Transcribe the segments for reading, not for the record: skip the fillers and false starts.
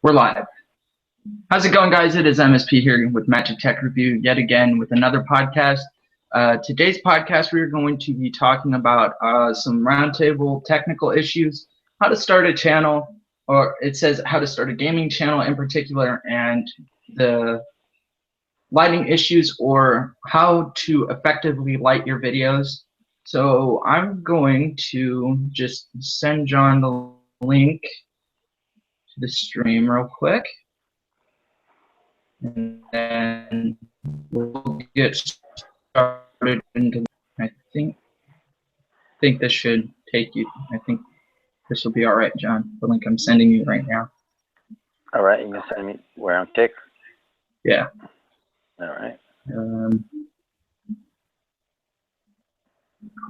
We're live. How's it going, guys? It is MSP here with Magic Tech Review yet again with another podcast. Today's podcast, we're going to be talking about some roundtable technical issues, how to start a channel, or it says how to start a gaming channel in particular, and the lighting issues or how to effectively light your videos. So I'm going to just send John the link to the stream real quick. And then we'll get started into, I think this should take you, I think this will be all right, John, the link I'm sending you right now. All right, you can send me where I'm tick? Yeah. All right.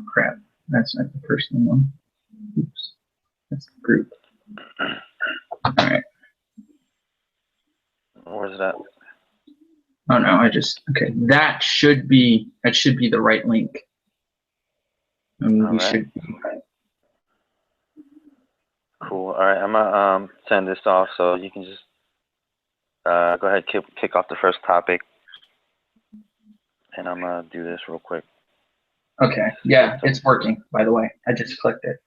Crap, that's not the personal one. Oops, that's the group. All right. Where's that? Oh no, okay, that should be the right link. And we should. Cool. All right, I'm gonna send this off so you can just go ahead, kick off the first topic, and I'm gonna do this real quick. Okay. Yeah, it's working. By the way, I just clicked it.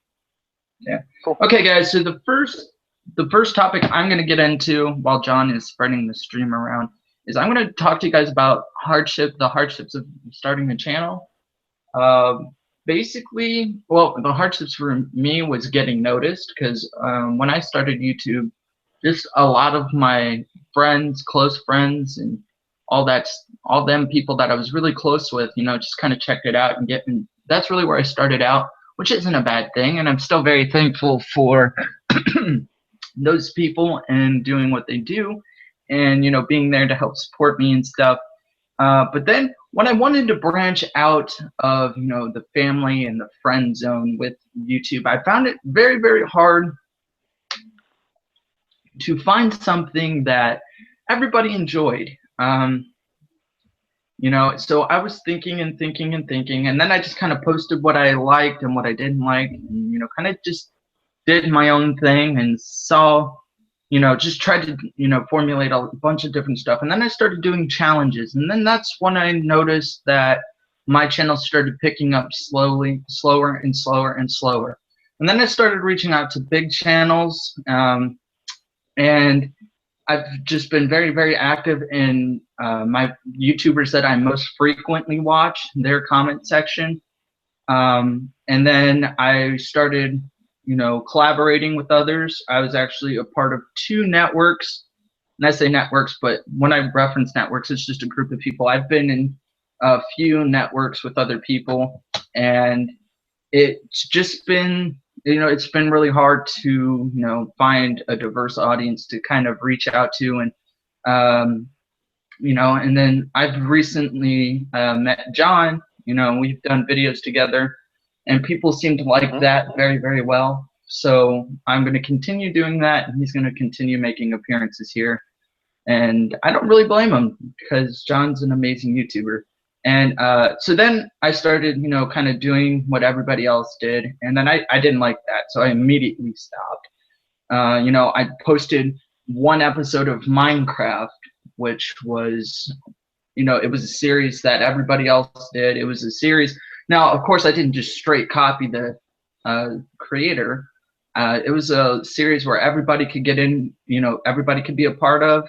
Yeah. Cool. Okay, guys. So the first topic I'm gonna get into while John is spreading the stream around is I'm going to talk to you guys about the hardships of starting a channel. Basically, well, the hardships for me was getting noticed because when I started YouTube, just a lot of my friends, close friends, and all them people that I was really close with, just kind of checked it out and that's really where I started out, which isn't a bad thing, and I'm still very thankful for those people and doing what they do. And being there to help support me and stuff. But then when I wanted to branch out of the family and the friend zone with YouTube, I found it very, very hard to find something that everybody enjoyed. So I was thinking and thinking and thinking, and then I just kind of posted what I liked and what I didn't like, and kind of just did my own thing and saw. Just tried to, formulate a bunch of different stuff. And then I started doing challenges. And then that's when I noticed that my channel started picking up slower and slower and slower. And then I started reaching out to big channels. And I've just been very, very active in my YouTubers that I most frequently watch, their comment section. And then I started collaborating with others. I was actually a part of 2 networks, and I say networks, but when I reference networks, it's just a group of people. I've been in a few networks with other people, and it's just been, it's been really hard to, find a diverse audience to kind of reach out to, and, and then I've recently met John, we've done videos together, and people seem to like that very, very well. So I'm going to continue doing that, and he's going to continue making appearances here. And I don't really blame him because John's an amazing YouTuber. And so then I started, kind of doing what everybody else did. And then I didn't like that, so I immediately stopped. I posted 1 episode of Minecraft, which was, it was a series that everybody else did. It was a series. Now, of course, I didn't just straight copy the creator. It was a series where everybody could get in, everybody could be a part of,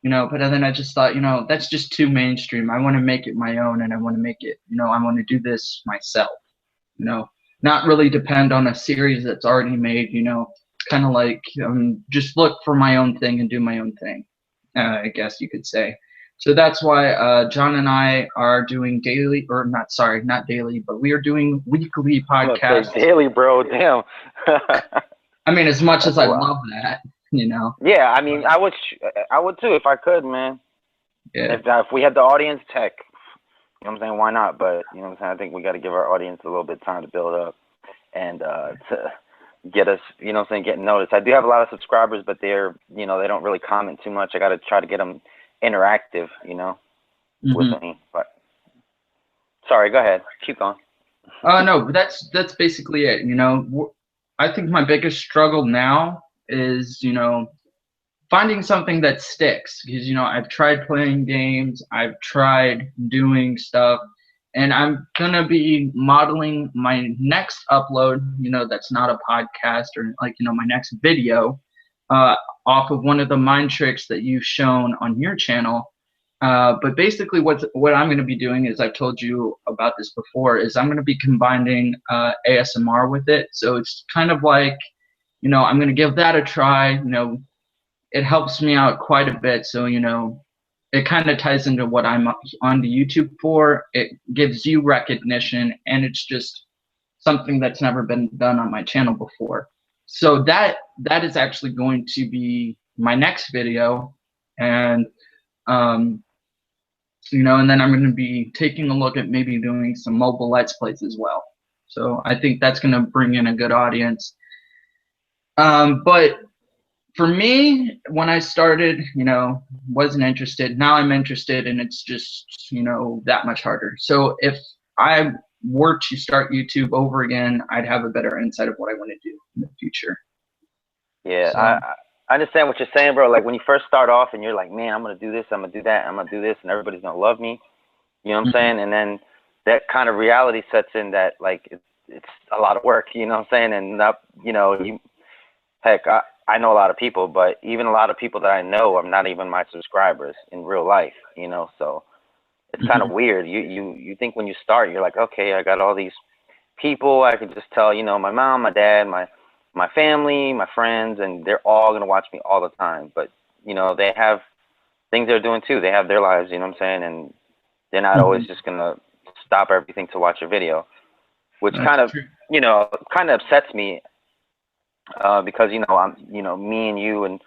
but then I just thought, that's just too mainstream. I want to make it my own, and I want to make it, I want to do this myself, not really depend on a series that's already made, kind of like just look for my own thing and do my own thing, I guess you could say. So that's why John and I are doing daily, or not daily, but we are doing weekly podcasts. Daily, bro, damn. I mean, as much as I love that, Yeah, I mean, I would too if I could, man. Yeah. If we had the audience tech, you know what I'm saying, why not? But, you know what I'm saying, I think we got to give our audience a little bit of time to build up and to get us, you know what I'm saying, getting noticed. I do have a lot of subscribers, but they're, they don't really comment too much. I got to try to get them interactive, with me. But sorry, go ahead, keep going. No, but that's basically it. I think my biggest struggle now is finding something that sticks, because, you know, I've tried playing games, I've tried doing stuff, and I'm gonna be modeling my next upload, you know, that's not a podcast, or like, you know, my next video, off of one of the mind tricks that you've shown on your channel. But basically what I'm going to be doing is, I've told you about this before, is I'm going to be combining ASMR with it. So it's kind of like, you know, I'm going to give that a try. You know, it helps me out quite a bit. So, you know, it kind of ties into what I'm on the YouTube for. It gives you recognition, and it's just something that's never been done on my channel before. So that is actually going to be my next video. And you know, and then I'm going to be taking a look at maybe doing some mobile Let's Plays as well. So I think that's going to bring in a good audience. But for me, when I started, you know, wasn't interested. Now I'm interested, and it's just, you know, that much harder. So if I were to start YouTube over again, I'd have a better insight of what I want to do in the future. Yeah, So, I understand what you're saying, bro. Like when you first start off and you're like, man, I'm gonna do this, I'm gonna do that, I'm gonna do this, and everybody's gonna love me. You know what I'm saying? And then that kind of reality sets in that like it's a lot of work. You know what I'm saying? And not, you know, heck, I know a lot of people, but even a lot of people that I know are not even my subscribers in real life. You know, so it's kind of weird. You think when you start, you're like, okay, I got all these people. I can just tell, you know, my mom, my dad, my family, my friends, and they're all going to watch me all the time. But, you know, they have things they're doing too. They have their lives, you know what I'm saying? And they're not always just going to stop everything to watch a video, which kind of, you know, kind of upsets me because, you know, me and you and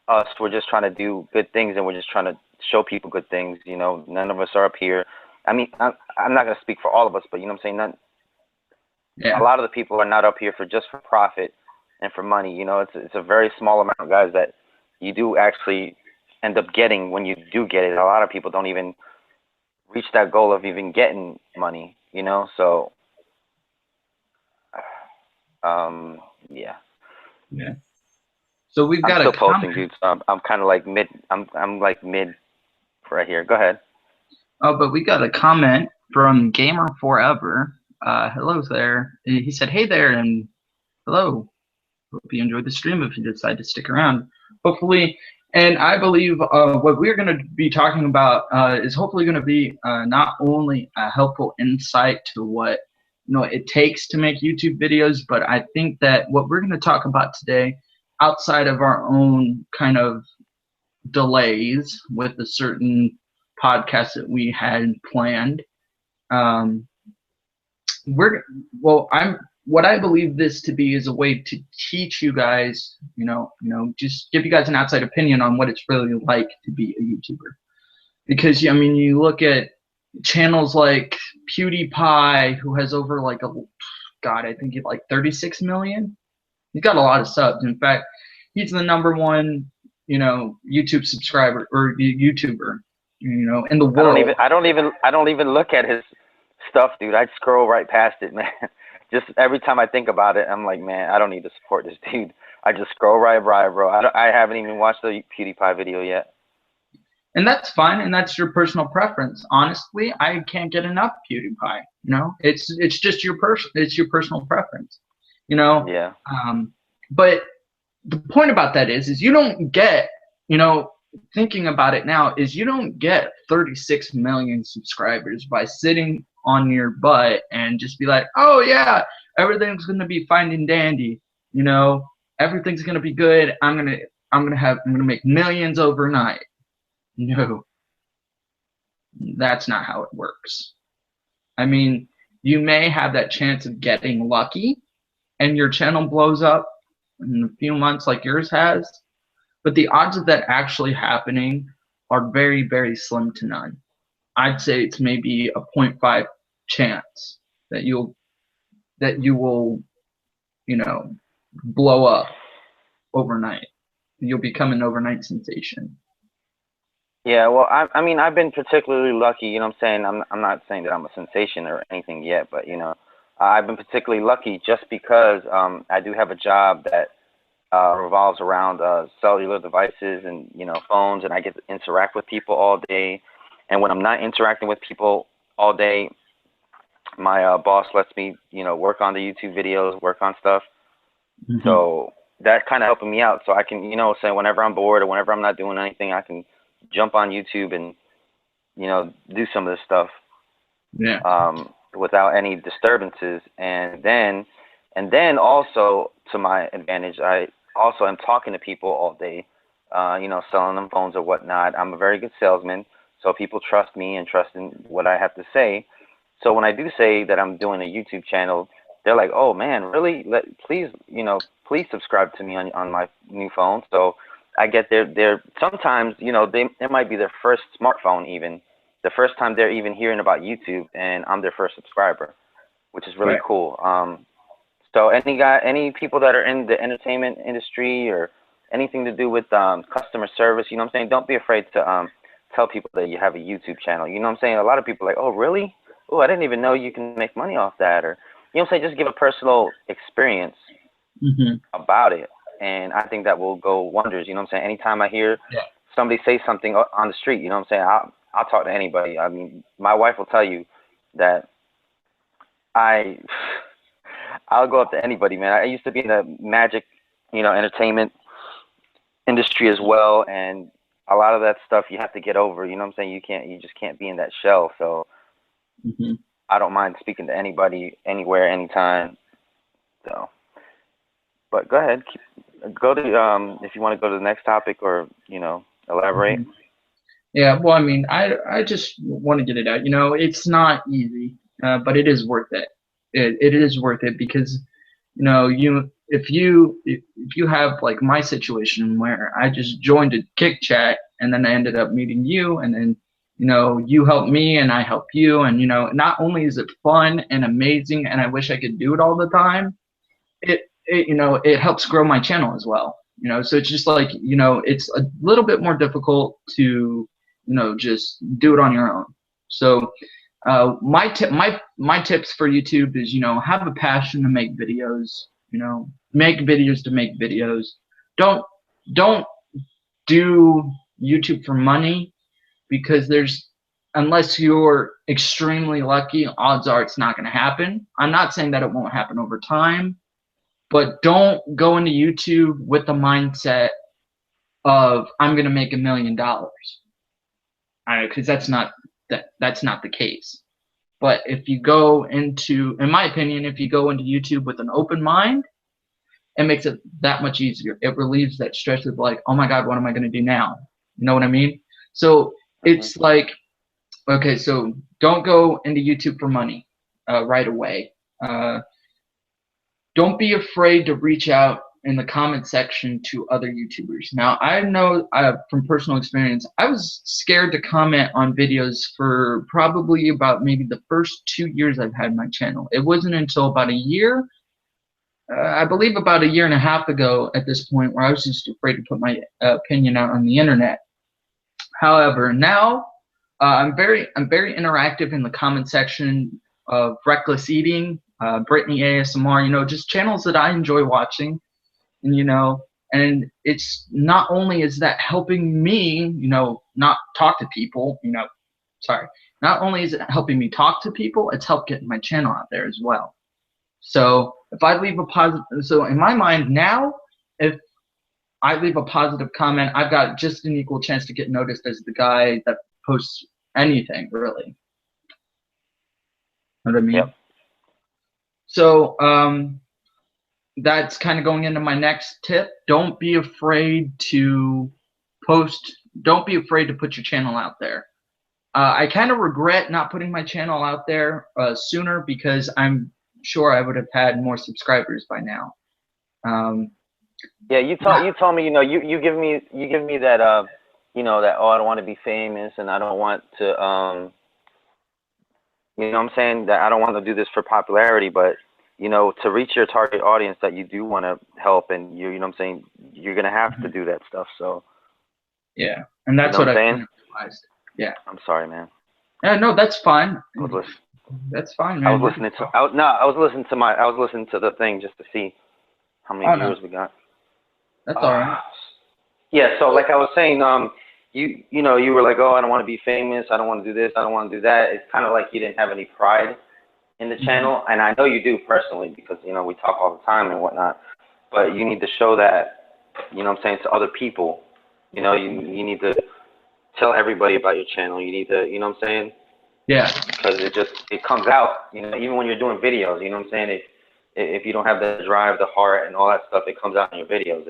us, we're just trying to do good things, and we're just trying to show people good things. You know, none of us are up here. I mean, I'm not going to speak for all of us, but, you know what I'm saying? A lot of the people are not up here just for profit and for money. You know, it's a very small amount, guys, that you do actually end up getting when you do get it. A lot of people don't even reach that goal of even getting money, you know? So, yeah. Yeah. So we've got I'm still posting, dude. So I'm kind of like mid. I'm like mid right here. Go ahead. Oh, but we got a comment from Gamer Forever. Hello there. He said, "Hey there," and hello. Hope you enjoyed the stream if you decide to stick around. Hopefully, and I believe what we're going to be talking about is hopefully going to be not only a helpful insight to what, you know, it takes to make YouTube videos, but I think that what we're going to talk about today, outside of our own kind of delays with a certain podcast that we had planned, what I believe this to be is a way to teach you guys, you know, just give you guys an outside opinion on what it's really like to be a YouTuber. Because, I mean, you look at channels like PewDiePie, who has over like I think he's like 36 million. He's got a lot of subs. In fact, he's the #1, you know, YouTube subscriber or YouTuber, you know, in the world. I don't even look at his stuff, dude. I scroll right past it, man. Just every time I think about it, I'm like, man, I don't need to support this dude. I just scroll right by, bro. I haven't even watched the PewDiePie video yet. And that's fine, and that's your personal preference. Honestly, I can't get enough PewDiePie. You know, it's just your personal preference. You know. Yeah. But the point about that is you don't get, you know, thinking about it now, is you don't get 36 million subscribers by sitting on your butt and just be like, oh yeah, everything's gonna be fine and dandy, you know, everything's gonna be good. I'm gonna make millions overnight. No, that's not how it works. I mean, you may have that chance of getting lucky and your channel blows up in a few months like yours has, but the odds of that actually happening are very, very slim to none. I'd say it's maybe a 0.5 chance that you will, you know, blow up overnight. You'll become an overnight sensation. Yeah, well, I mean, I've been particularly lucky, you know what I'm saying? I'm not saying that I'm a sensation or anything yet, but, you know, I've been particularly lucky just because I do have a job that revolves around cellular devices and, you know, phones, and I get to interact with people all day. And when I'm not interacting with people all day, my boss lets me, you know, work on the YouTube videos, work on stuff. So that's kind of helping me out. So I can, you know, say whenever I'm bored or whenever I'm not doing anything, I can jump on YouTube and, you know, do some of this stuff. Without any disturbances. And then also, to my advantage, I also am talking to people all day, you know, selling them phones or whatnot. I'm a very good salesman, so people trust me and trust in what I have to say. So when I do say that I'm doing a YouTube channel, they're like, "Oh man, really? Please, you know, please subscribe to me on my new phone." So I get their sometimes, you know, it might be their first smartphone, even the first time they're even hearing about YouTube, and I'm their first subscriber, which is really cool. So any people that are in the entertainment industry or anything to do with customer service, you know what I'm saying, don't be afraid to tell people that you have a YouTube channel. You know what I'm saying? A lot of people are like, "Oh, really? Oh, I didn't even know you can make money off that." Or, you know what I'm saying? Just give a personal experience about it. And I think that will go wonders. You know what I'm saying? Anytime I hear somebody say something on the street, you know what I'm saying, I'll talk to anybody. I mean, my wife will tell you that I'll go up to anybody, man. I used to be in the magic, you know, entertainment industry as well, and a lot of that stuff you have to get over. You know what I'm saying? You just can't be in that shell. So I don't mind speaking to anybody, anywhere, anytime. So, but go ahead, go to if you want to go to the next topic, or, you know, elaborate. Yeah, well, I mean, I just want to get it out. You know, it's not easy, but it is worth it. It is worth it because, you know, if you have like my situation where I just joined a Kick Chat and then I ended up meeting you, and then, you know, you helped me and I help you, and, you know, not only is it fun and amazing and I wish I could do it all the time, it you know, it helps grow my channel as well. You know, so it's just like, you know, it's a little bit more difficult to, you know, just do it on your own. So my tips for YouTube is, you know, have a passion to make videos. You know, make videos to make videos. Don't do YouTube for money, because unless you're extremely lucky, odds are it's not going to happen. I'm not saying that it won't happen over time, but don't go into YouTube with the mindset of I'm going to make $1 million. Because that's not the case. But if you go into, in my opinion, if you go into YouTube with an open mind, it makes it that much easier. It relieves that stress of like, oh my God, what am I going to do now? You know what I mean? So it's like, okay, so don't go into YouTube for money right away. Don't be afraid to reach out in the comment section to other YouTubers. Now, I know from personal experience, I was scared to comment on videos for probably about maybe the first 2 years I've had my channel. It wasn't until about a year, I believe about a year and a half ago at this point, where I was just afraid to put my opinion out on the internet. However, now I'm very interactive in the comment section of Reckless Eating, Brittany ASMR, you know, just channels that I enjoy watching. And, you know, and it's not only is that helping me, you know, not talk to people, you know, not only is it helping me talk to people, it's helped getting my channel out there as well. So if I leave a positive, so in my mind now, if I leave a positive comment, I've got just an equal chance to get noticed as the guy that posts anything, really. Know what I mean? Yep. So that's kind of going into my next tip. Don't be afraid to post. Don't be afraid to put your channel out there. I kind of regret not putting my channel out there sooner, because I'm sure I would have had more subscribers by now. Yeah, you told me, you know, you give me that you know, that, oh, I don't want to be famous and I don't want to you know what I'm saying, that I don't want to do this for popularity, but, you know, to reach your target audience that you do want to help, and you know what I'm saying, you're gonna have to do that stuff. So yeah, and that's, you know, what I realized. Yeah. I'm sorry, man. Yeah, no, that's fine. That's fine, man. I was listening to the thing just to see how many viewers we got. That's all right. Yeah, so like I was saying, you know, you were like, oh, I don't want to be famous, I don't want to do this, I don't want to do that. It's kind of like you didn't have any pride in the channel, and I know you do personally because you know we talk all the time and whatnot. But you need to show that, you know what I'm saying, to other people. You know, you need to tell everybody about your channel. You need to, you know what I'm saying? Yeah. Because it comes out, you know, even when you're doing videos, you know what I'm saying? If you don't have the drive, the heart, and all that stuff, it comes out in your videos.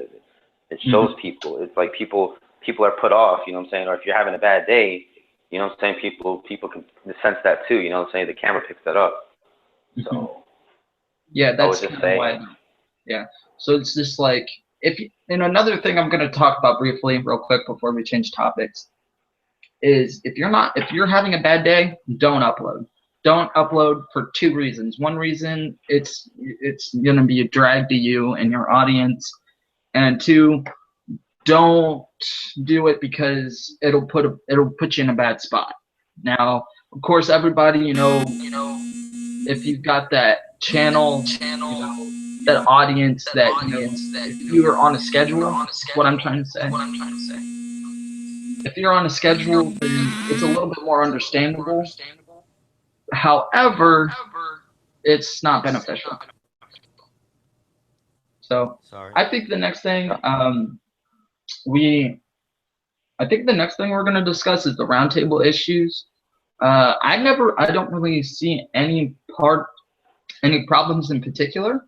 It shows people. It's like people are put off, you know what I'm saying? Or if you're having a bad day, you know what I'm saying? People can sense that too, you know what I'm saying? The camera picks that up. So yeah, I would that's just kind of say, why. Yeah. So it's just like and another thing I'm going to talk about briefly, real quick, before we change topics, is if you're having a bad day, don't upload. Don't upload for two reasons. One reason, it's going to be a drag to you and your audience, and two, don't do it because it'll put you in a bad spot. Now, of course, everybody, if you've got that channel, that audience, that if you are on a schedule, is what I'm trying to say. If you're on a schedule, then it's a little bit more understandable. However, it's not beneficial. So Sorry. I think the next thing we're going to discuss is the roundtable issues. I don't really see any problems in particular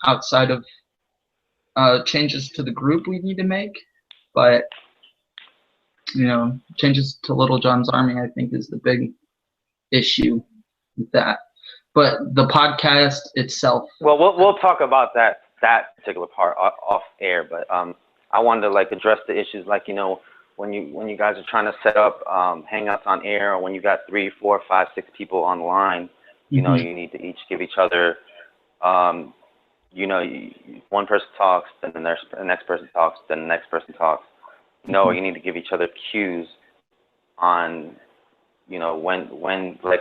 outside of changes to the group we need to make, but changes to Little John's Army, I think, is the big issue with that. But the podcast itself. Well, we'll talk about that particular part off air, but I wanted to like address the issues, like, you know, when you guys are trying to set up hangouts on air, or when you got 3, 4, 5, 6 people on the line, you know, you need to each give each other, you know, one person talks, then the next person talks, then the next person talks. No, you need to give each other cues on, you know, when like,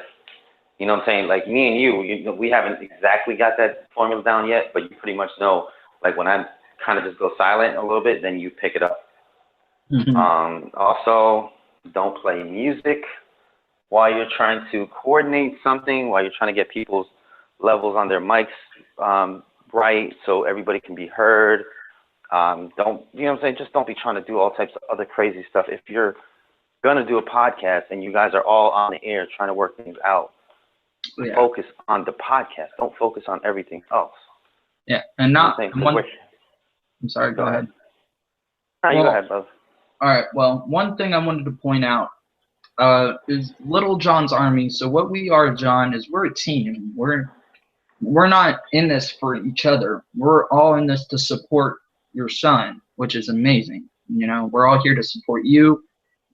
you know what I'm saying? Like me and you, we haven't exactly got that formula down yet, but you pretty much know, like when I kind of just go silent a little bit, then you pick it up. Also, don't play music while you're trying to coordinate something, while you're trying to get people's levels on their mics right, so everybody can be heard. Don't, you know what I'm saying? Just don't be trying to do all types of other crazy stuff. If you're gonna do a podcast and you guys are all on the air trying to work things out, focus on the podcast. Don't focus on everything else. Yeah, and not you know I'm sorry, go ahead. No, you go ahead, bro. All right, well, one thing I wanted to point out is Little John's Army. So what we are, John, is we're a team. We're not in this for each other. We're all in this to support your son, which is amazing. You know, we're all here to support you,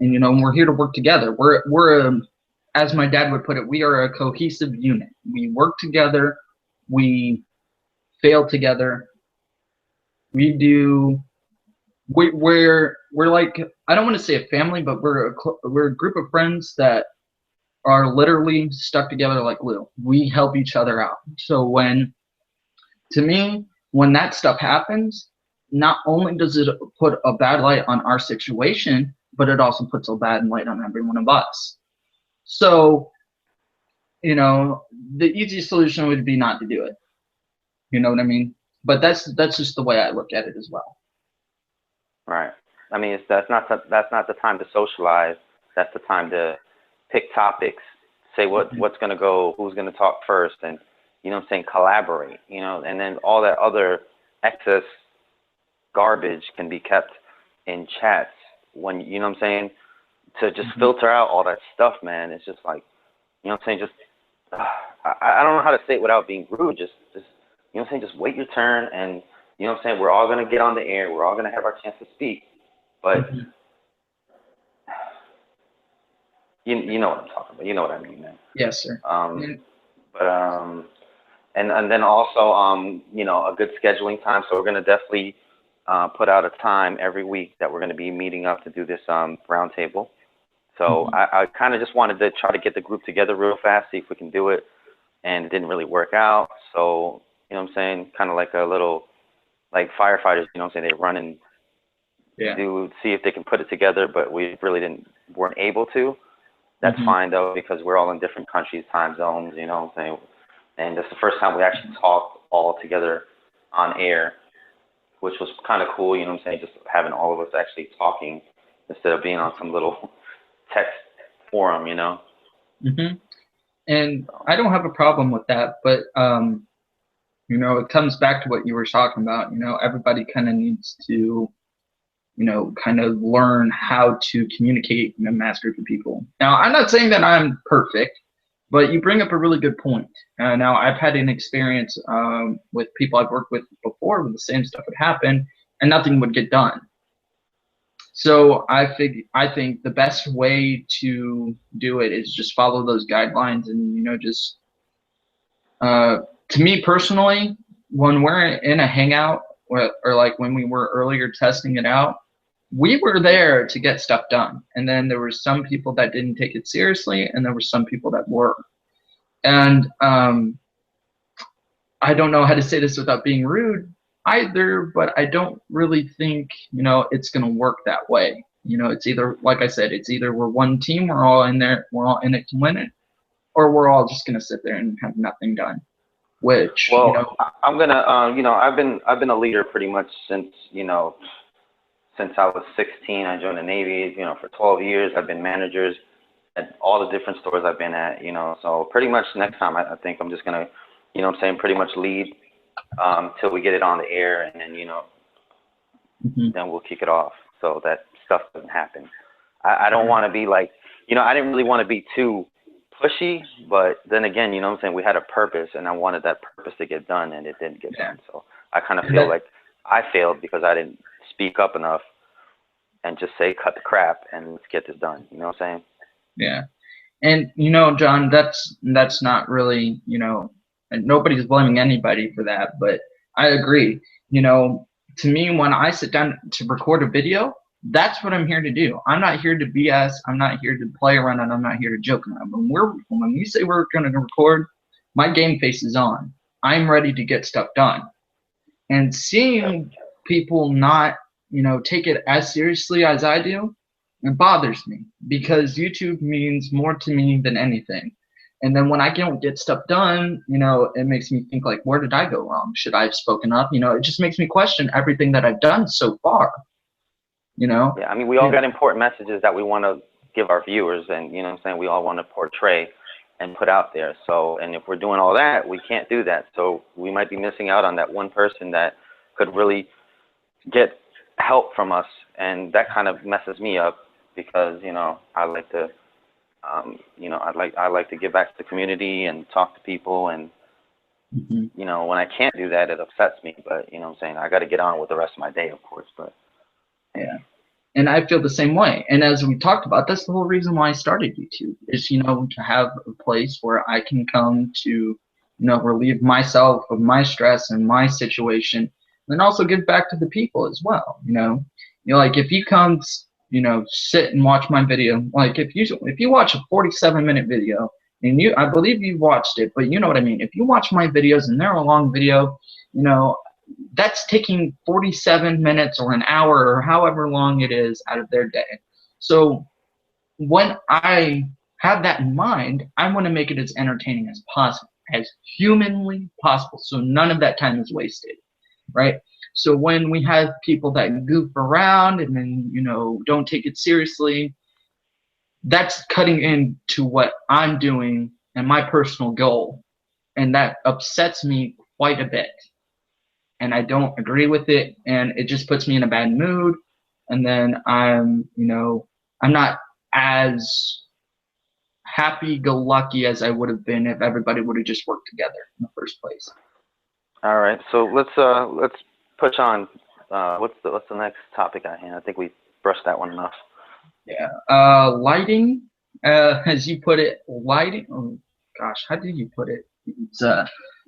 and you know, we're here to work together. We're as my dad would put it, we are a cohesive unit. We work together. We fail together. We're like, I don't want to say a family, but we're a group of friends that are literally stuck together like glue. We help each other out. So to me, when that stuff happens, not only does it put a bad light on our situation, but it also puts a bad light on every one of us. So, you know, the easy solution would be not to do it. You know what I mean? But that's just the way I look at it as well. Right. I mean, that's not the time to socialize. That's the time to pick topics, say what's going to go, who's going to talk first, and, you know what I'm saying, collaborate, you know, and then all that other excess garbage can be kept in chats when, you know what I'm saying, to just filter out all that stuff, man. It's just like, you know what I'm saying, just, I don't know how to say it without being rude, just, you know what I'm saying, just wait your turn, and, you know what I'm saying, we're all going to get on the air, we're all going to have our chance to speak, but you know what I'm talking about, you know what I mean, man. Yes, sir. And then also, you know, a good scheduling time. So we're going to definitely put out a time every week that we're going to be meeting up to do this roundtable. So I kind of just wanted to try to get the group together real fast, see if we can do it, and it didn't really work out. So, you know what I'm saying, kind of like a little, like firefighters, you know what I'm saying, they run and do see if they can put it together, but we really weren't able to. That's fine though, because we're all in different countries, time zones, you know what I'm saying? And this is the first time we actually talked all together on air, which was kind of cool, you know what I'm saying? Just having all of us actually talking instead of being on some little text forum, you know? And I don't have a problem with that, but, you know, it comes back to what you were talking about. You know, everybody kind of needs to, you know, kind of learn how to communicate in a mass group of people. Now, I'm not saying that I'm perfect, but you bring up a really good point. Now, I've had an experience with people I've worked with before where the same stuff would happen and nothing would get done. So I think the best way to do it is just follow those guidelines and, you know, just to me personally, when we're in a hangout or like when we were earlier testing it out, we were there to get stuff done. And then there were some people that didn't take it seriously, and there were some people that were. And I don't know how to say this without being rude either, but I don't really think, you know, it's going to work that way. You know, it's either, like I said, it's either we're one team, we're all in there, we're all in it to win it, or we're all just going to sit there and have nothing done. Which, well, you know, I'm gonna, you know, I've been a leader pretty much since, you know, since I was 16. I joined the Navy, you know, for 12 years. I've been managers at all the different stores I've been at, you know. So pretty much next time, I think I'm just gonna, you know what I'm saying, pretty much lead till we get it on the air, and then, you know, then we'll kick it off so that stuff doesn't happen. I don't want to be like, you know, I didn't really want to be too pushy, but then again, you know what I'm saying, we had a purpose, and I wanted that purpose to get done, and it didn't get done. So I kind of feel like I failed because I didn't speak up enough and just say, cut the crap and let's get this done. You know what I'm saying? Yeah. And, you know, John, that's not really, you know, and nobody's blaming anybody for that, but I agree. You know, to me, when I sit down to record a video, that's what I'm here to do. I'm not here to BS. I'm not here to play around, and I'm not here to joke around. When we say we're going to record, my game face is on. I'm ready to get stuff done. And seeing people not, you know, take it as seriously as I do, it bothers me, because YouTube means more to me than anything. And then when I don't get stuff done, you know, it makes me think, like, where did I go wrong? Should I have spoken up? You know, it just makes me question everything that I've done so far. You know? Yeah, I mean, we all got important messages that we want to give our viewers, and, you know what I'm saying, we all want to portray and put out there. So, and if we're doing all that, we can't do that. So we might be missing out on that one person that could really get help from us, and that kind of messes me up, because, you know, I like to, you know, I like to give back to the community and talk to people, and you know, when I can't do that, it upsets me. But, you know what I'm saying, I got to get on with the rest of my day, of course. But yeah. And I feel the same way. And as we talked about, that's the whole reason why I started YouTube, is, you know, to have a place where I can come to, you know, relieve myself of my stress and my situation, and also give back to the people as well. You know, like, if you come, you know, sit and watch my video, like, if you watch a 47-minute video, and I believe you watched it, but you know what I mean. If you watch my videos and they're a long video, you know, that's taking 47 minutes or an hour or however long it is out of their day. So when I have that in mind, I want to make it as entertaining as possible, as humanly possible, so none of that time is wasted, right? So when we have people that goof around and then, you know, don't take it seriously, that's cutting into what I'm doing and my personal goal, and that upsets me quite a bit. And I don't agree with it, and it just puts me in a bad mood, and then I'm, you know, I'm not as happy-go-lucky as I would have been if everybody would have just worked together in the first place. All right, so let's push on. What's the next topic at hand? I think we brushed that one enough. Yeah, lighting, as you put it, lighting. Oh gosh, how did you put it? It's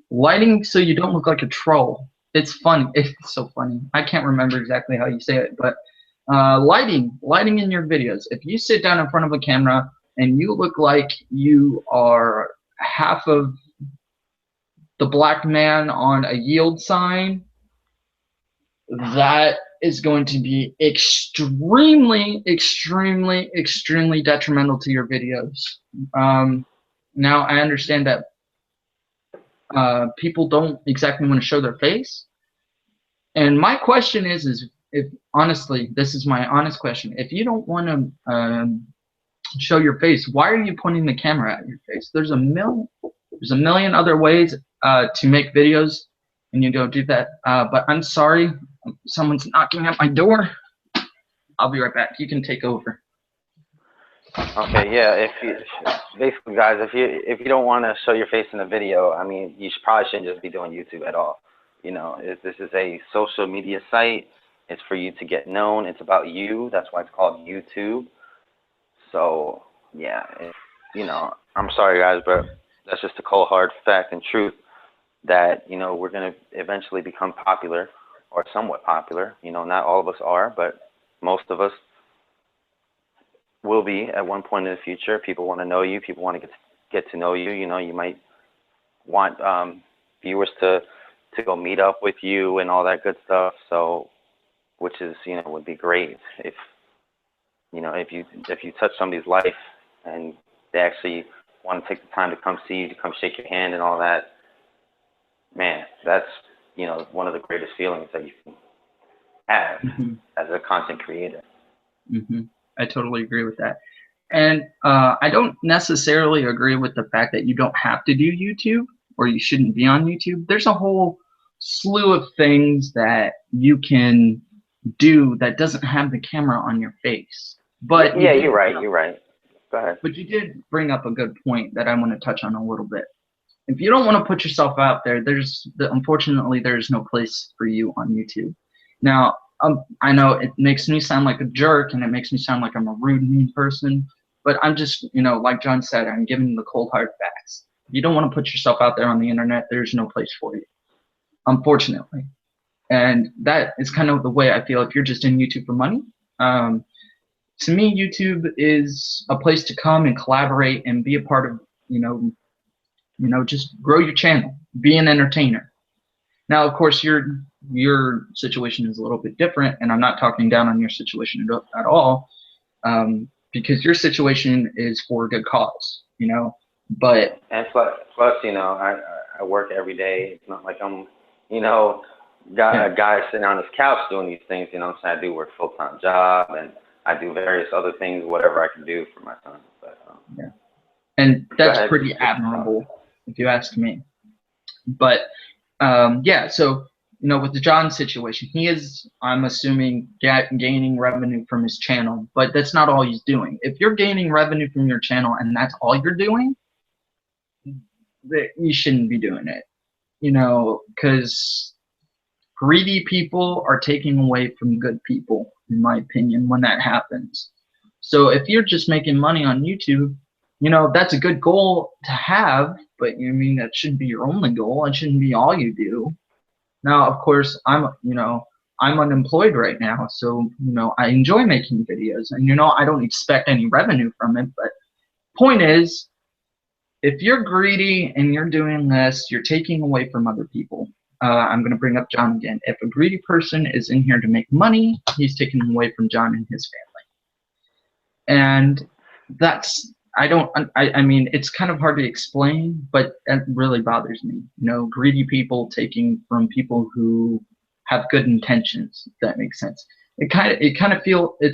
lighting so you don't look like a troll. It's funny. It's so funny. I can't remember exactly how you say it, but lighting in your videos. If you sit down in front of a camera and you look like you are half of the black man on a yield sign, that is going to be extremely, extremely, extremely detrimental to your videos. Now, I understand that people don't exactly want to show their face. And my question is if honestly, this is my honest question. If you don't want to show your face, why are you pointing the camera at your face? There's a million other ways to make videos, and you don't do that. But I'm sorry, someone's knocking at my door. I'll be right back. You can take over. Okay, yeah. If you basically, guys, if you don't want to show your face in a video, I mean, you probably shouldn't just be doing YouTube at all. You know, this is a social media site. It's for you to get known. It's about you. That's why it's called YouTube. So yeah, you know, I'm sorry, guys, but that's just a cold hard fact and truth that we're gonna eventually become popular or somewhat popular. You know, not all of us are, but most of us will be at one point in the future. People want to know you. People want to get to know you. You know, you might want viewers to go meet up with you and all that good stuff. So, which is would be great if if you touch somebody's life and they actually want to take the time to come see you, to come shake your hand and all that. Man, that's one of the greatest feelings that you can have as a content creator. I totally agree with that. And I don't necessarily agree with the fact that you don't have to do YouTube or you shouldn't be on YouTube. There's a whole slew of things that you can do that doesn't have the camera on your face. But yeah, you're right. You're right. Go ahead. But you did bring up a good point that I want to touch on a little bit. If you don't want to put yourself out there, unfortunately there's no place for you on YouTube. Now, I know it makes me sound like a jerk and it makes me sound like I'm a rude, mean person, but I'm just, like John said, I'm giving you the cold hard facts. If you don't want to put yourself out there on the internet, there's no place for you, unfortunately. And that is kind of the way I feel if you're just in YouTube for money. To me, YouTube is a place to come and collaborate and be a part of, just grow your channel, be an entertainer. Now, of course, your situation is a little bit different, and I'm not talking down on your situation at all, because your situation is for a good cause, But and plus, I work every day. It's not like I'm, a guy sitting on his couch doing these things. You know what I'm saying? I do work full-time job, and I do various other things, whatever I can do for my son. But yeah, and that's pretty admirable, if you ask me. But yeah, so with the John situation, he is, I'm assuming, gaining revenue from his channel, but that's not all he's doing. If you're gaining revenue from your channel and that's all you're doing, you shouldn't be doing it, because greedy people are taking away from good people, in my opinion, when that happens. So if you're just making money on YouTube, that's a good goal to have, but that shouldn't be your only goal. It shouldn't be all you do. Now, of course, I'm unemployed right now, so I enjoy making videos, and I don't expect any revenue from it. But point is, if you're greedy and you're doing this, you're taking away from other people. I'm going to bring up John again. If a greedy person is in here to make money, he's taking away from John and his family. And that's, I mean, it's kind of hard to explain, but it really bothers me. Greedy people taking from people who have good intentions, if that makes sense. It's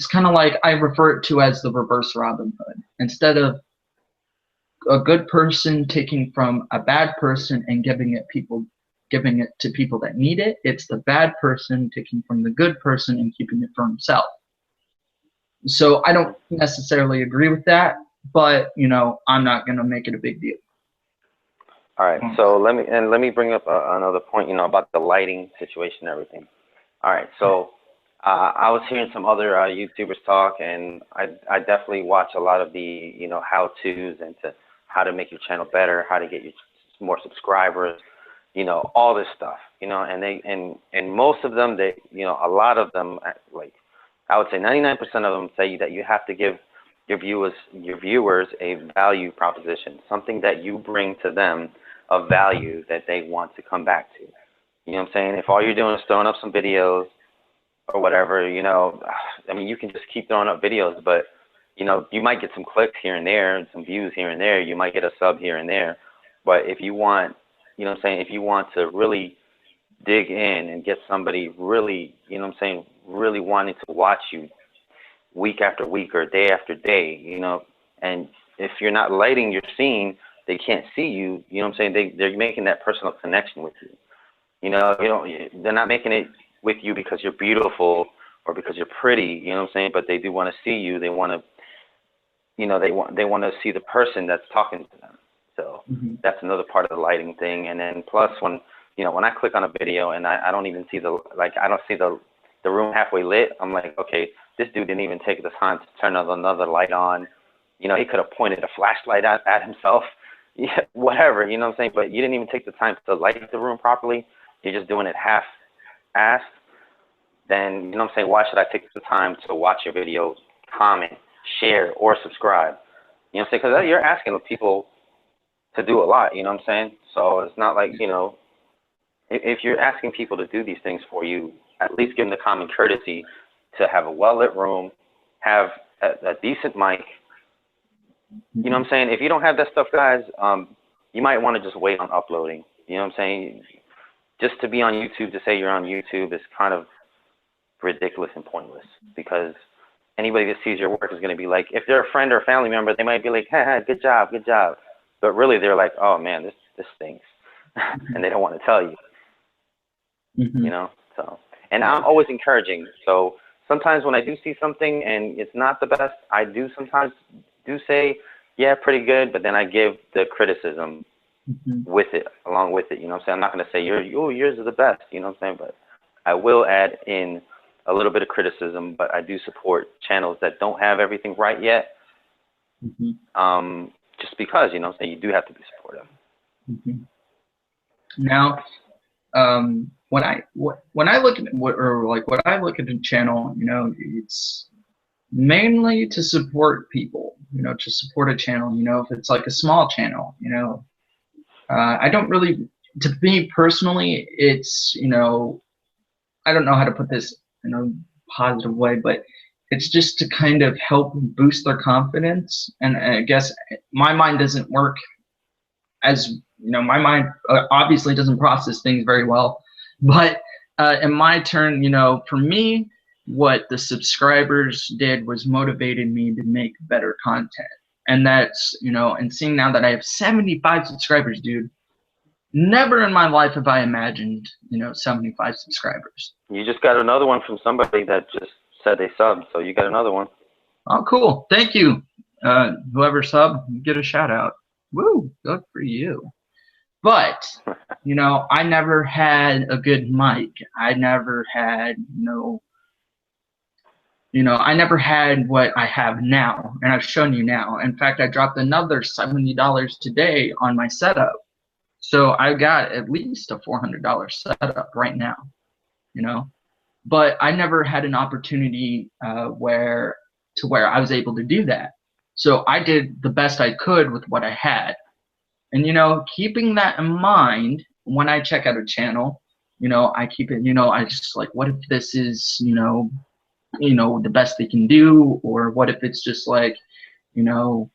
kind of like I refer it to as the reverse Robin Hood. Instead of a good person taking from a bad person and giving it to people that need it, it's the bad person taking from the good person and keeping it for himself. So I don't necessarily agree with that, but I'm not going to make it a big deal. All right, so let me bring up another point, about the lighting situation and everything. All right, so I was hearing some other YouTubers talk, and I definitely watch a lot of the how-tos and to how to make your channel better, how to get you more subscribers, all this stuff, and they and most of them, they a lot of them, like I would say 99% of them say that you have to give your viewers a value proposition, something that you bring to them of value that they want to come back to. You know what I'm saying? If all you're doing is throwing up some videos or whatever, you know, I mean, you can just keep throwing up videos, but, you know, you might get some clicks here and there and some views here and there. You might get a sub here and there. But if you want, you know what I'm saying, if you want to really dig in and get somebody really, you know what I'm saying, really wanting to watch you week after week or day after day, you know, and if you're not lighting your scene, they can't see you, you know what I'm saying, they're making that personal connection with you. You know, they're not making it with you because you're beautiful or because you're pretty, you know what I'm saying, but they do want to see you. They want to, you know, they want to see the person that's talking to them. So that's another part of the lighting thing. And then plus when, you know, when I click on a video and I don't even see I don't see the room halfway lit, I'm like, okay, this dude didn't even take the time to turn another light on. You know, he could have pointed a flashlight at himself, yeah, whatever, you know what I'm saying? But you didn't even take the time to light the room properly. You're just doing it half-assed. Then, you know what I'm saying, why should I take the time to watch your video, comment, share, or subscribe? You know what I'm saying? Because you're asking people to do a lot, you know what I'm saying? So it's not like, you know, if you're asking people to do these things for you, at least give them the common courtesy to have a well-lit room, have a decent mic. You know what I'm saying? If you don't have that stuff, guys, you might want to just wait on uploading. You know what I'm saying? Just to be on YouTube, to say you're on YouTube is kind of ridiculous and pointless, because anybody that sees your work is going to be like, if they're a friend or a family member, they might be like, ha, good job. But really they're like, oh man, this stinks. And they don't want to tell you, you know? So, and I'm always encouraging. So sometimes when I do see something and it's not the best, I do sometimes say, yeah, pretty good, but then I give the criticism with it, along with it, you know what I'm saying? I'm not going to say yours is the best, you know what I'm saying? But I will add in a little bit of criticism, but I do support channels that don't have everything right yet. Just because, you know what I'm saying, you do have to be supportive. Now, when I look at what I look at the channel, you know, it's mainly to support people, you know, to support a channel, you know, if it's like a small channel, you know, I don't really, to me personally, it's, you know, I don't know how to put this in a positive way, but it's just to kind of help boost their confidence. And I guess my mind doesn't work as, you know, my mind obviously doesn't process things very well, but in my turn, you know, for me, what the subscribers did was motivated me to make better content. And that's, you know, and seeing now that I have 75 subscribers, dude, never in my life have I imagined, you know, 75 subscribers. You just got another one from somebody that just said they subbed, so you got another one. Oh, cool. Thank you. Whoever subbed, you get a shout out. Woo, good for you. But, you know, I never had a good mic. I never had, I never had what I have now, and I've shown you now. In fact, I dropped another $70 today on my setup. So I got at least a $400 setup right now, you know. But I never had an opportunity where I was able to do that. So I did the best I could with what I had. And, you know, keeping that in mind, when I check out a channel, you know, I keep it, you know, I just like, what if this is, you know, the best they can do? Or what if it's just like, you know,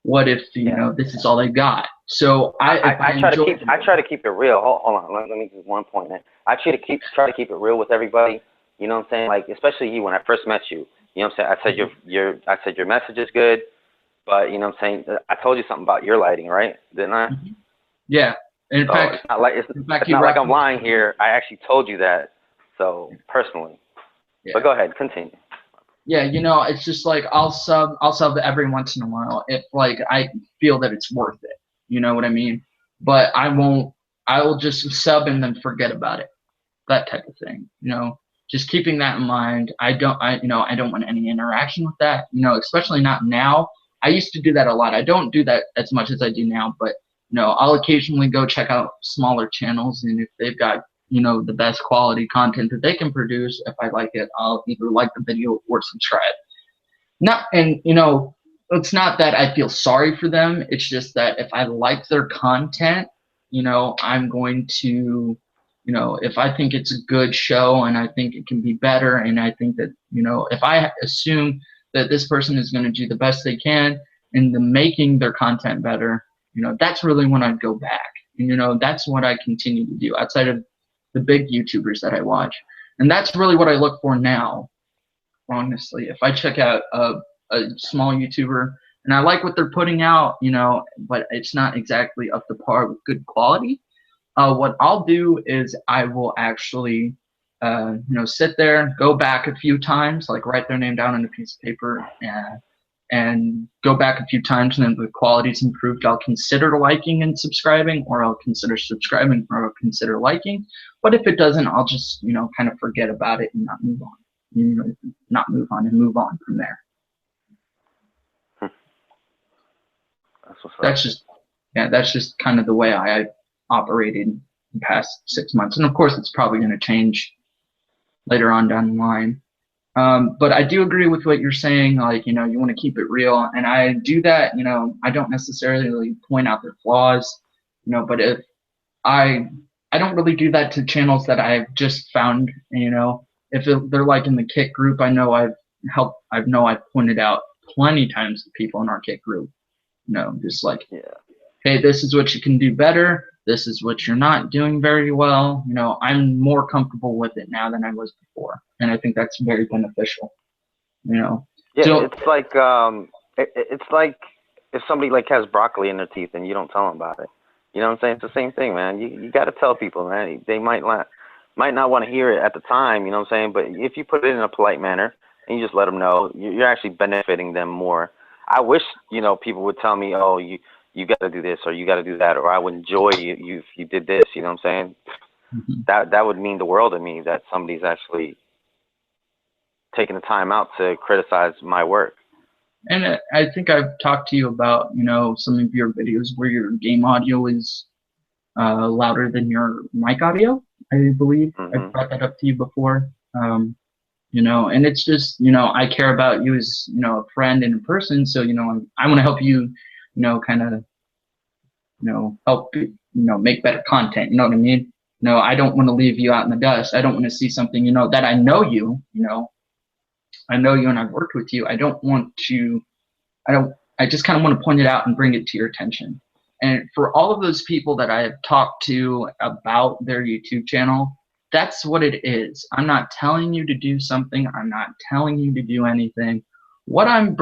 what if, you know, this is all they got? So I try to keep it real. Hold on, let me just one point there. I try to keep it real with everybody. You know what I'm saying? Like, especially you, when I first met you. You know what I'm saying? I said your message is good, but you know what I'm saying? I told you something about your lighting, right? Didn't I? Yeah. In so fact, it's not like I'm lying here. I actually told you that. So personally. Yeah. But go ahead, continue. Yeah, you know, it's just like I'll sub every once in a while if like I feel that it's worth it. You know what I mean? But I will just sub and then forget about it. That type of thing. You know, just keeping that in mind. I don't want any interaction with that, you know, especially not now. I used to do that a lot. I don't do that as much as I do now, but you know, I'll occasionally go check out smaller channels, and if they've got, you know, the best quality content that they can produce, if I like it, I'll either like the video or subscribe. And you know, it's not that I feel sorry for them. It's just that if I like their content, you know, I'm going to you know, if I think it's a good show and I think it can be better, and I think that, you know, if I assume that this person is going to do the best they can in the making their content better, you know, that's really when I'd go back. And, you know, that's what I continue to do outside of the big YouTubers that I watch. And that's really what I look for now, honestly. If I check out a small YouTuber and I like what they're putting out, you know, but it's not exactly up to par with good quality, what I'll do is I will actually, you know, sit there, go back a few times, like write their name down on a piece of paper, and go back a few times, and then the quality's improved, I'll consider liking and subscribing, or I'll consider subscribing, or I'll consider liking. But if it doesn't, I'll just, you know, kind of forget about it and not move on. You know, not move on and move on from there. That's just, yeah, that's just kind of the way I operated the past 6 months. And of course, it's probably going to change later on down the line. But I do agree with what you're saying. Like, you know, you want to keep it real. And I do that, you know, I don't necessarily point out their flaws, you know, but if I don't really do that to channels that I've just found, you know, if they're like in the Kit group, I know I've pointed out plenty times to people in our Kit group, you know, just like, yeah, hey, this is what you can do better. This is what you're not doing very well. You know, I'm more comfortable with it now than I was before, and I think that's very beneficial. You know. Yeah, So, it's like it's like if somebody like has broccoli in their teeth and you don't tell them about it. You know what I'm saying? It's the same thing, man. You got to tell people, man. They might not want to hear it at the time. You know what I'm saying? But if you put it in a polite manner and you just let them know, you're actually benefiting them more. I wish, you know, people would tell me, oh, you got to do this or you got to do that, or I would enjoy you if you did this. You know what I'm saying? mm-hmm. That would mean the world to me that somebody's actually taking the time out to criticize my work. And I think I've talked to you about, you know, some of your videos where your game audio is louder than your mic audio. I believe I brought that up to you before. You know, and it's just, you know, I care about you as, you know, a friend and a person. So, you know, I want to help you, you know, kind of, you know, help, you know, make better content. You know what I mean? No, I don't want to leave you out in the dust. I don't want to see something, you know, that I know you know, I know you and I've worked with you. I just kind of want to point it out and bring it to your attention. And for all of those people that I have talked to about their YouTube channel, that's what it is. I'm not telling you to do something. I'm not telling you to do anything. What I'm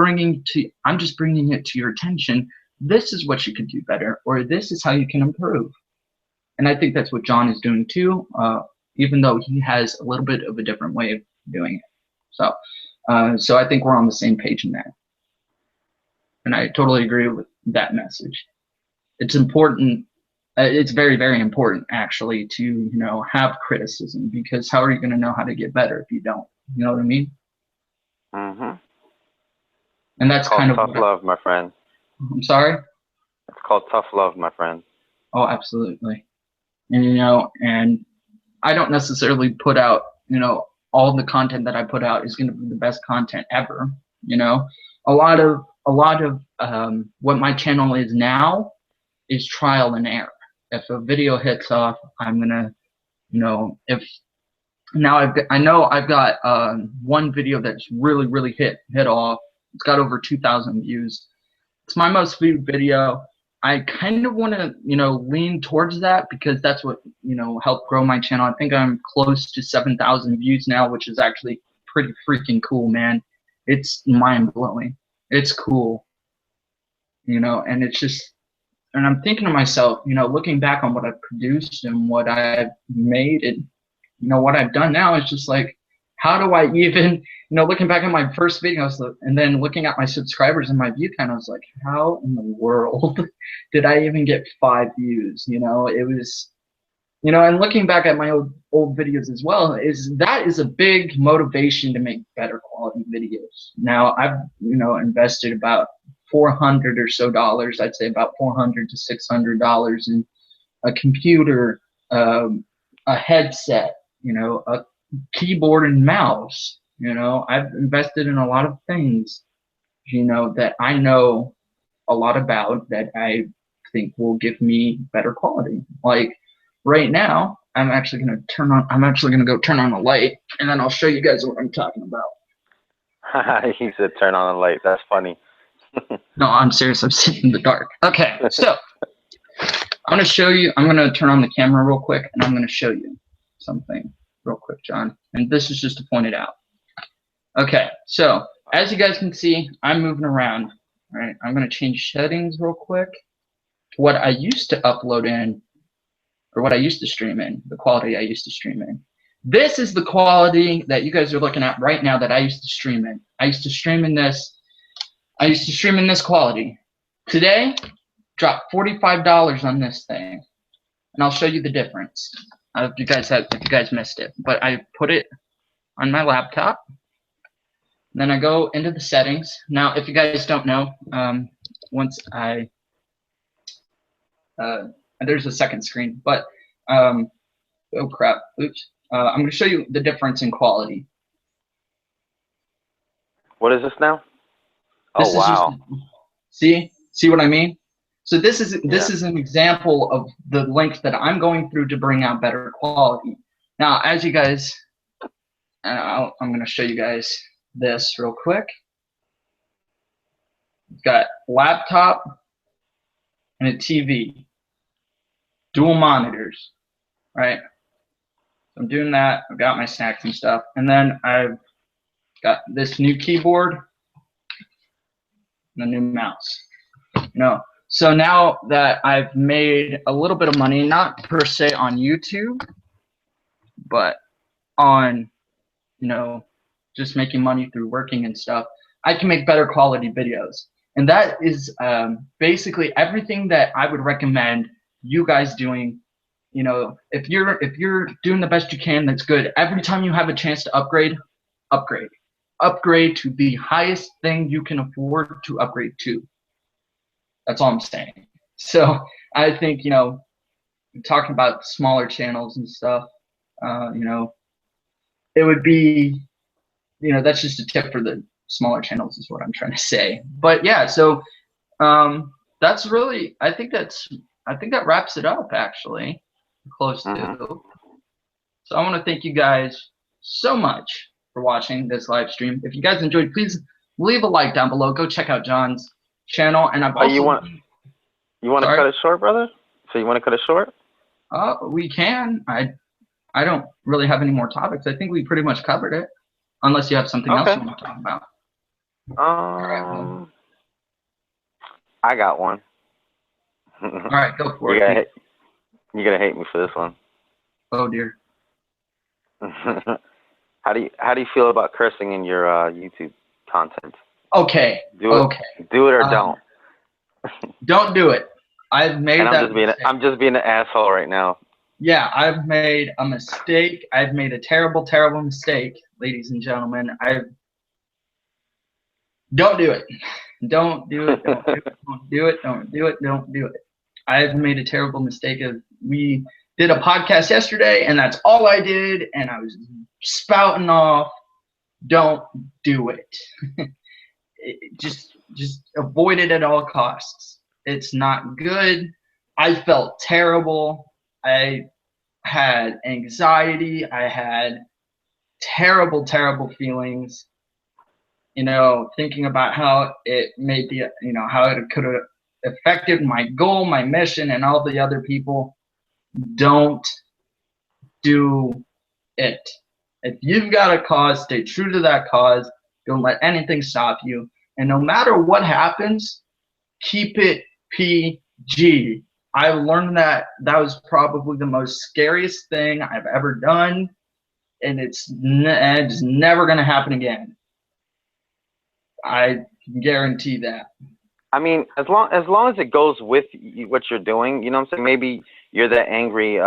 just bringing it to your attention. This is what you could do better, or this is how you can improve. And I think that's what John is doing too, even though he has a little bit of a different way of doing it. So I think we're on the same page in that. And I totally agree with that message. It's important. It's very, very important, actually, to, you know, have criticism, because how are you going to know how to get better if you don't? You know what I mean? Mm-hmm. And that's kind of tough love, my friend. I'm sorry? It's called tough love, my friend. Oh, absolutely. And, you know, and I don't necessarily put out, you know, all the content that I put out is going to be the best content ever. You know, a lot of what my channel is now is trial and error. If a video hits off, I'm gonna, you know, if now I know I've got one video that's really hit off. It's got over 2,000 views. It's my most viewed video. I kind of want to, you know, lean towards that, because that's what, you know, helped grow my channel. I think I'm close to 7,000 views now, which is actually pretty freaking cool, man. It's mind-blowing. It's cool, you know, and it's just, and I'm thinking to myself, you know, looking back on what I've produced and what I've made and, you know, what I've done now, is just like, how do I even, you know, looking back at my first videos and then looking at my subscribers and my view count, I was like, how in the world did I even get 5 views? You know, it was, you know, and looking back at my old videos as well, that is a big motivation to make better quality videos. Now I've, you know, invested about $400 or so, I'd say about $400 to $600 in a computer, a headset, you know, a keyboard and mouse. You know, I've invested in a lot of things, you know, that I know a lot about, that I think will give me better quality. Like right now, I'm actually gonna go turn on a light, and then I'll show you guys what I'm talking about. He said turn on the light. That's funny. No, I'm serious. I'm sitting in the dark. Okay, so I'm gonna turn on the camera real quick, and I'm gonna show you something real quick, John. And this is just to point it out. Okay, so as you guys can see, I'm moving around. All right, I'm gonna change settings real quick to what I used to upload in, or what I used to stream in, the quality I used to stream in. This is the quality that you guys are looking at right now that I used to stream in. I used to stream in this quality. Today, dropped $45 on this thing, and I'll show you the difference. If you guys missed it, but I put it on my laptop. Then I go into the settings. Now, if you guys don't know, there's a second screen, but oh crap, oops. I'm going to show you the difference in quality. What is this now? Oh, wow. See what I mean? So this is an example of the length that I'm going through to bring out better quality. Now, as you guys, I'm going to show you guys this real quick. We've got laptop and a TV, dual monitors, right? So I'm doing that. I've got my snacks and stuff, and then I've got this new keyboard and a new mouse. So now that I've made a little bit of money, not per se on YouTube, but on, just making money through working and stuff, I can make better quality videos. And that is basically everything that I would recommend you guys doing. If you're doing the best you can, that's good. Every time you have a chance to upgrade to the highest thing you can afford to upgrade to. That's all I'm saying. So I think, talking about smaller channels and stuff, it would be, that's just a tip for the smaller channels is what I'm trying to say. But yeah, so that's really, I think that wraps it up actually, close to. So I want to thank you guys so much for watching this live stream. If you guys enjoyed, please leave a like down below. Go check out John's channel, and I've also. You want to cut it short, brother? So you want to cut it short? We can. I don't really have any more topics. I think we pretty much covered it, unless you have something else you want to talk about. I got one. All right, go for it. You're gonna hate me for this one. Oh dear. How do you feel about cursing in your YouTube content? Okay. Do it or don't. Don't do it. I've made I'm just being an asshole right now. Yeah, I've made a mistake. I've made a terrible, terrible mistake, ladies and gentlemen. Don't do it. Don't do it. Don't do it. Don't do it. Don't do it. Don't do it. I've made a terrible mistake. We did a podcast yesterday, and that's all I did, and I was spouting off. Don't do it. Just avoid it at all costs. It's not good. I felt terrible. I had anxiety. I had terrible, terrible feelings. Thinking about how it made how it could have affected my goal, my mission, and all the other people. Don't do it. If you've got a cause, stay true to that cause. Don't let anything stop you. And no matter what happens, keep it PG. I learned that was probably the most scariest thing I've ever done, and it's just never going to happen again. I can guarantee that. I mean, as long as it goes with what you're doing, you know what I'm saying? Maybe you're that angry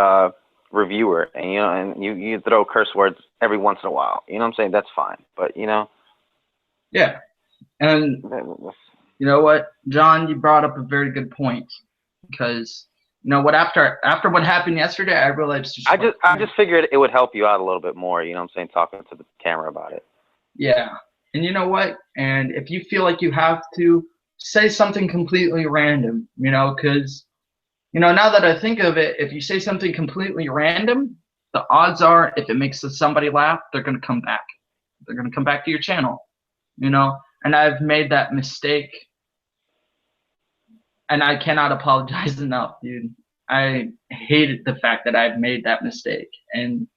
reviewer, and you throw curse words every once in a while. You know what I'm saying? That's fine. But Yeah. And you know what, John, you brought up a very good point, because what after what happened yesterday, I realized I just figured it would help you out a little bit more, you know what I'm saying, talking to the camera about it. Yeah. And you know what? And if you feel like you have to say something completely random, because You know, now that I think of it, if you say something completely random, the odds are if it makes somebody laugh, they're going to come back. They're going to come back to your channel, you know? And I've made that mistake, and I cannot apologize enough, dude. I hated the fact that I've made that mistake, and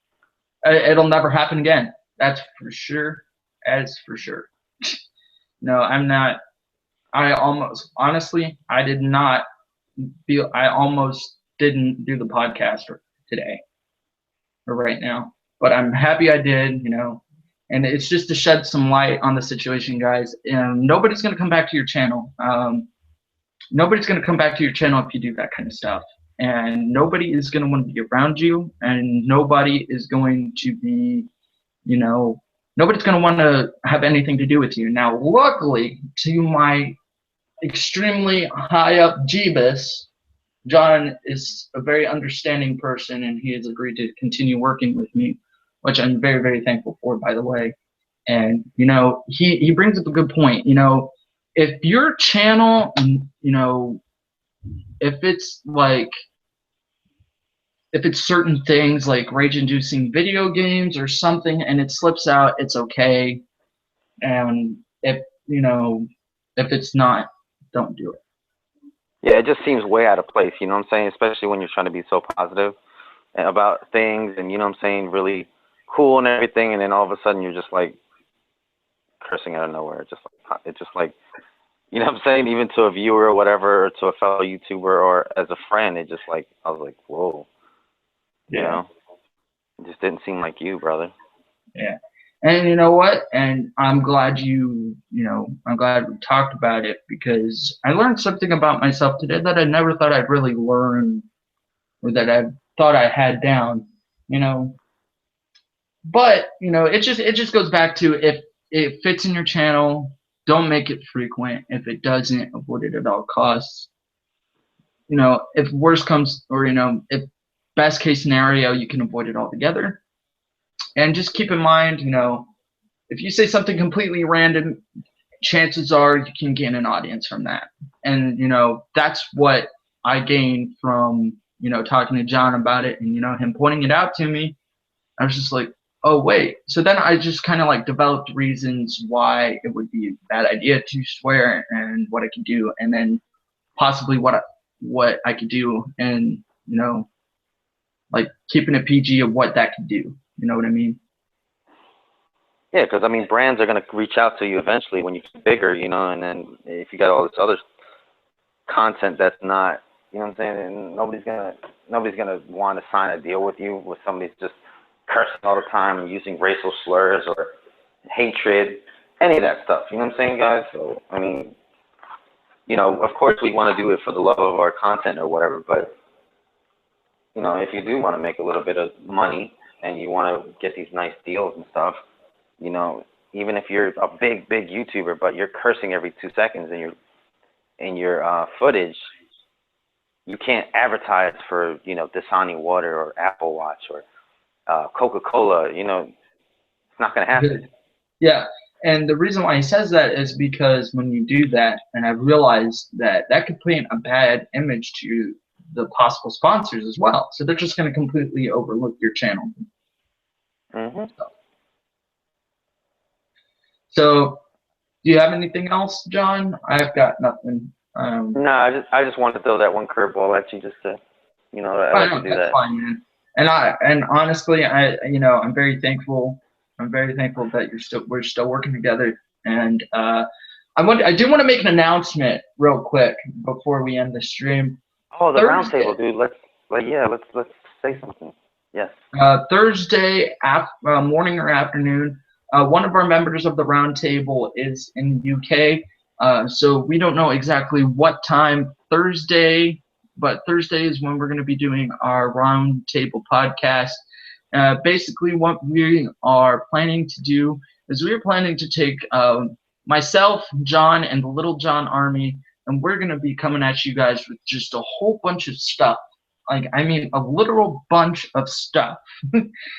it'll never happen again. That's for sure. As for sure. No, I'm not. I almost, honestly, I did not feel, I almost didn't do the podcast today or right now, but I'm happy I did, you know, and it's just to shed some light on the situation, guys. And nobody's going to come back to your channel. Nobody's going to come back to your channel if you do that kind of stuff. And nobody is going to want to be around you, and nobody is going to be, you know, nobody's going to want to have anything to do with you. Now, luckily, to my extremely high up Jeebus, John is a very understanding person, and he has agreed to continue working with me, which I'm very, very thankful for, by the way. And, you know, he brings up a good point. You know, if your channel, you know, if it's certain things like rage-inducing video games or something, and it slips out, it's okay. And if, you know, if it's not, don't do it. Yeah, it just seems way out of place, you know what I'm saying? Especially when you're trying to be so positive about things and, you know what I'm saying, really cool and everything, and then all of a sudden you're just like cursing out of nowhere. It's just like, you know what I'm saying, even to a viewer or whatever, or to a fellow YouTuber or as a friend, it just like, I was like, whoa. Yeah. You know? It just didn't seem like you, brother. Yeah. And you know what? And I'm glad I'm glad we talked about it, because I learned something about myself today that I never thought I'd really learn, or that I thought I had down, you know. But, you know, it just goes back to, if it fits in your channel, don't make it frequent. If it doesn't, avoid it at all costs. You know, if worst comes, or, you know, if best case scenario, you can avoid it altogether. And just keep in mind, you know, if you say something completely random, chances are you can gain an audience from that. And, you know, that's what I gained from, you know, talking to John about it, and, you know, him pointing it out to me. I was just like, oh, wait. So then I just kind of like developed reasons why it would be a bad idea to swear, and what I could do, and then possibly what I could do, and, you know, like keeping it PG of what that could do. You know what I mean? Yeah, because I mean, brands are gonna reach out to you eventually when you get bigger, you know. And then if you got all this other content that's not, you know what I'm saying, and nobody's gonna want to sign a deal with you with somebody's just cursing all the time and using racial slurs or hatred, any of that stuff. You know what I'm saying, guys? So I mean, you know, of course we want to do it for the love of our content or whatever, but you know, if you do want to make a little bit of money and you want to get these nice deals and stuff, you know, even if you're a big YouTuber, but you're cursing every 2 seconds in your footage, you can't advertise for, you know, Dasani water or Apple Watch or Coca-Cola. You know, it's not going to happen. Yeah, and the reason why he says that is because when you do that, and I've realized that could paint a bad image to the possible sponsors as well. So they're just going to completely overlook your channel. Mm-hmm. So, do you have anything else, John? I've got nothing. No, I just wanted to throw that one curveball at you, just to, you know, I like to do that. Fine, man. And honestly, I'm very thankful. I'm very thankful that we're still working together. And I do want to make an announcement real quick before we end the stream. Oh, the roundtable, dude. Let's say something. Yes. Thursday morning or afternoon. One of our members of the roundtable is in the UK, so we don't know exactly what time Thursday, but Thursday is when we're going to be doing our roundtable podcast. Basically, what we are planning to do is we're planning to take myself, John, and the Little John Army, and we're going to be coming at you guys with just a whole bunch of stuff. Like, I mean, a literal bunch of stuff.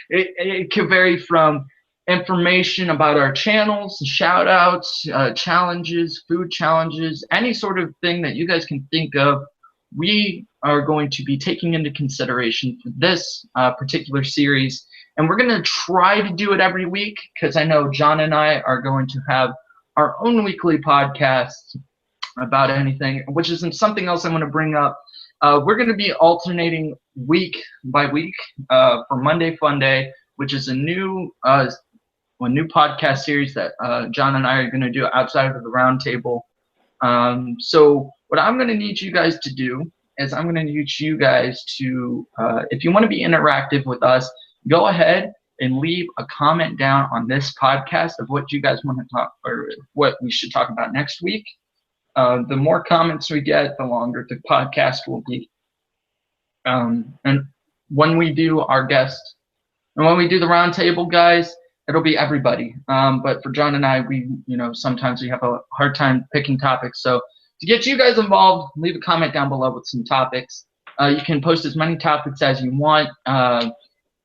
It could vary from information about our channels, shout outs, challenges, food challenges, any sort of thing that you guys can think of. we are going to be taking into consideration for this particular series. And we're going to try to do it every week, because I know John and I are going to have our own weekly podcast about anything, which isn't something else I'm going to bring up. We're going to be alternating week by week for Monday Fun Day, which is a new podcast series that John and I are going to do outside of the Roundtable. So what I'm going to need you guys to do is I'm going to need you guys to, if you want to be interactive with us, go ahead and leave a comment down on this podcast of what you guys want to talk, or what we should talk about next week. The more comments we get, the longer the podcast will be. And when we do our guest, and when we do the Roundtable, guys, it'll be everybody. But for John and I, sometimes we have a hard time picking topics. So to get you guys involved, leave a comment down below with some topics. You can post as many topics as you want.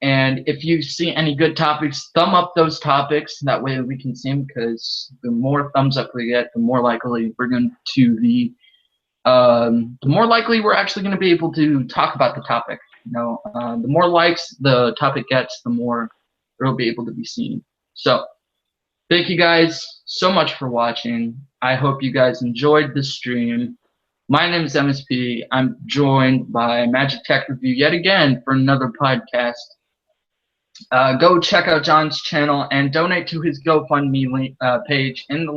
And if you see any good topics, thumb up those topics. That way we can see them, because the more thumbs up we get, the more likely we're going to be, the more likely we're actually going to be able to talk about the topic. The more likes the topic gets, the more it'll be able to be seen. So thank you guys so much for watching. I hope you guys enjoyed the stream. My name is MSP. I'm joined by Magic Tech Review yet again for another podcast. Go check out John's channel and donate to his GoFundMe page in the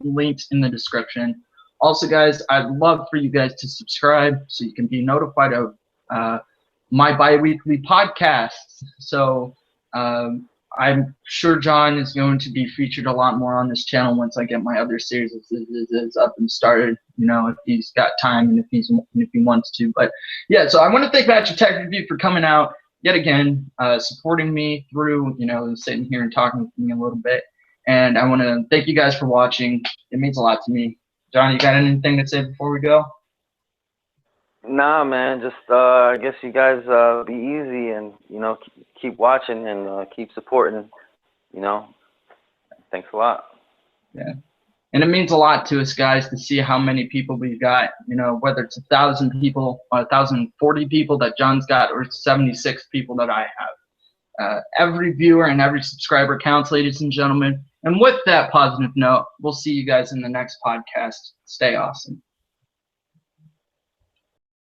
links in the description. Also, guys, I'd love for you guys to subscribe so you can be notified of my bi-weekly podcasts. So I'm sure John is going to be featured a lot more on this channel once I get my other series up and started, if he's got time and if he wants to. But yeah, so I want to thank Magic Tech Review for coming out yet again, supporting me through, sitting here and talking with me a little bit. And I want to thank you guys for watching. It means a lot to me. John, you got anything to say before we go? Nah, man, just I guess you guys be easy and keep watching and keep supporting. Thanks a lot. Yeah, and it means a lot to us, guys, to see how many people we've got. Whether it's 1,000 people, or 1,040 people that John's got, or 76 people that I have. Every viewer and every subscriber counts, ladies and gentlemen. And with that positive note, we'll see you guys in the next podcast. Stay awesome.